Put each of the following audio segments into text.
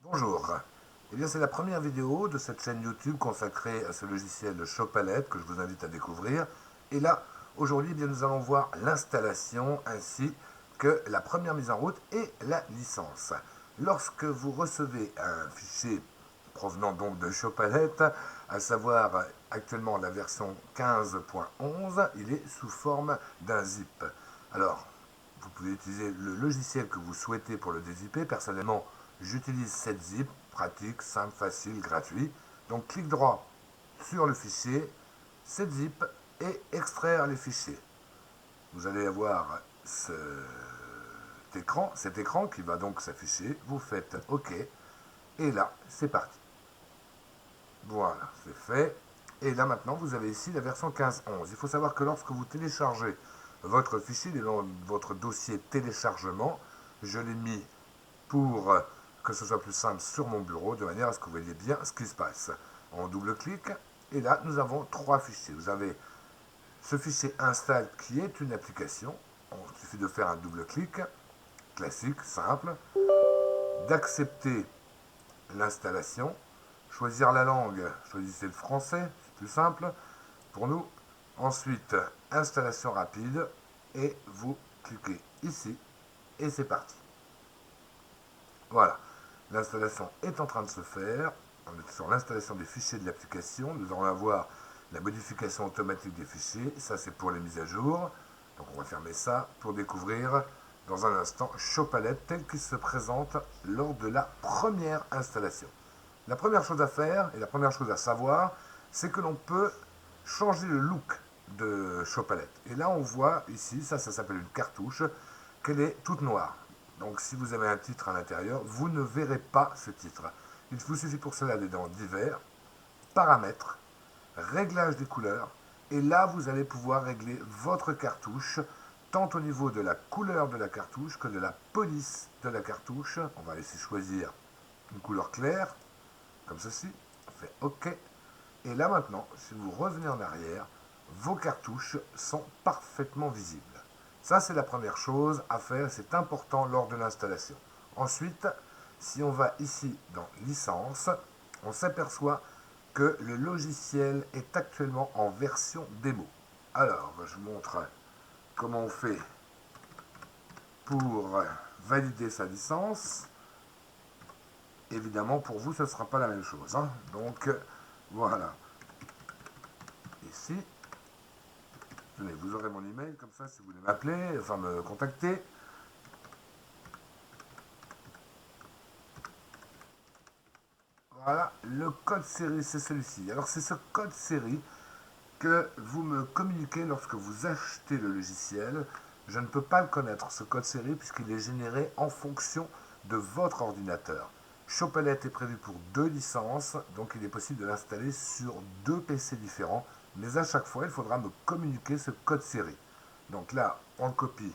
Bonjour. Eh bien, c'est la première vidéo de cette chaîne YouTube consacrée à ce logiciel Shopalette que je vous invite à découvrir. Et là, aujourd'hui, eh bien, nous allons voir l'installation ainsi que la première mise en route et la licence. Lorsque vous recevez un fichier provenant donc de Shopalette, à savoir actuellement la version 15.11, il est sous forme d'un zip. Alors, vous pouvez utiliser le logiciel que vous souhaitez pour le dézipper. Personnellement, j'utilise 7zip, pratique, simple, facile, gratuit. Donc clic droit sur le fichier, 7zip et extraire les fichiers. Vous allez avoir cet écran qui va donc s'afficher. Vous faites OK et là, c'est parti. Voilà, c'est fait. Et là maintenant, vous avez ici la version 15.11. Il faut savoir que lorsque vous téléchargez votre fichier, dans votre dossier téléchargement, je l'ai mis pour que ce soit plus simple sur mon bureau, de manière à ce que vous voyez bien ce qui se passe. On double-clique, et là, nous avons trois fichiers. Vous avez ce fichier install qui est une application. Il suffit de faire un double-clic, classique, simple, d'accepter l'installation, choisir la langue, choisissez le français, c'est plus simple pour nous. Ensuite, installation rapide, et vous cliquez ici, et c'est parti. Voilà, l'installation est en train de se faire. On est sur l'installation des fichiers de l'application. Nous allons avoir la modification automatique des fichiers. Ça, c'est pour les mises à jour. Donc, on va fermer ça pour découvrir dans un instant Shopalette tel qu'il se présente lors de la première installation. La première chose à faire et la première chose à savoir, c'est que l'on peut changer le look de Shopalette. Et là, on voit ici, ça s'appelle une cartouche, qu'elle est toute noire. Donc si vous avez un titre à l'intérieur, vous ne verrez pas ce titre. Il vous suffit pour cela d'aller dans Divers, Paramètres, Réglages des couleurs, et là vous allez pouvoir régler votre cartouche, tant au niveau de la couleur de la cartouche que de la police de la cartouche. On va ici choisir une couleur claire, comme ceci, on fait OK. Et là maintenant, si vous revenez en arrière, vos cartouches sont parfaitement visibles. Ça, c'est la première chose à faire, c'est important lors de l'installation. Ensuite, si on va ici dans Licence, on s'aperçoit que le logiciel est actuellement en version démo. Alors, je vous montre comment on fait pour valider sa licence. Évidemment, pour vous, ce ne sera pas la même chose, hein. Donc, voilà. Ici, tenez, vous aurez mon email, comme ça, si vous voulez m'appeler, enfin me contacter. Voilà, le code série, c'est celui-ci. Alors, c'est ce code série que vous me communiquez lorsque vous achetez le logiciel. Je ne peux pas le connaître, ce code série, puisqu'il est généré en fonction de votre ordinateur. Shopalette est prévu pour 2 licences, donc il est possible de l'installer sur 2 PC différents, mais à chaque fois, il faudra me communiquer ce code série. Donc là, on le copie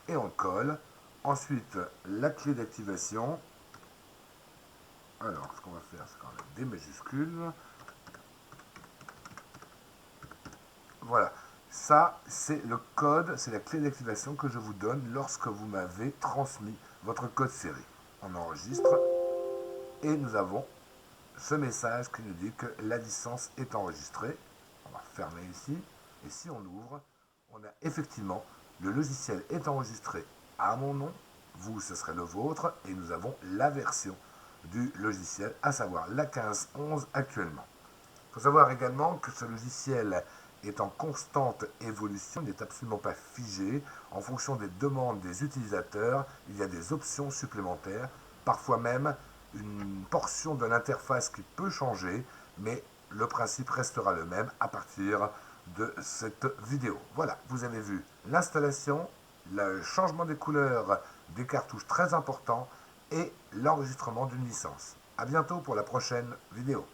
et on le colle. Ensuite, la clé d'activation. Alors, ce qu'on va faire, c'est quand même des majuscules. Voilà. Ça, c'est le code, c'est la clé d'activation que je vous donne lorsque vous m'avez transmis votre code série. On enregistre et nous avons ce message qui nous dit que la licence est enregistrée. On va fermer ici. Et si on ouvre, on a effectivement le logiciel est enregistré à mon nom. Vous, ce serait le vôtre. Et nous avons la version du logiciel, à savoir la 15.11 actuellement. Il faut savoir également que ce logiciel est en constante évolution, il n'est absolument pas figé. En fonction des demandes des utilisateurs, il y a des options supplémentaires, parfois même une portion de l'interface qui peut changer, mais le principe restera le même à partir de cette vidéo. Voilà, vous avez vu l'installation, le changement des couleurs des cartouches très important et l'enregistrement d'une licence. A bientôt pour la prochaine vidéo.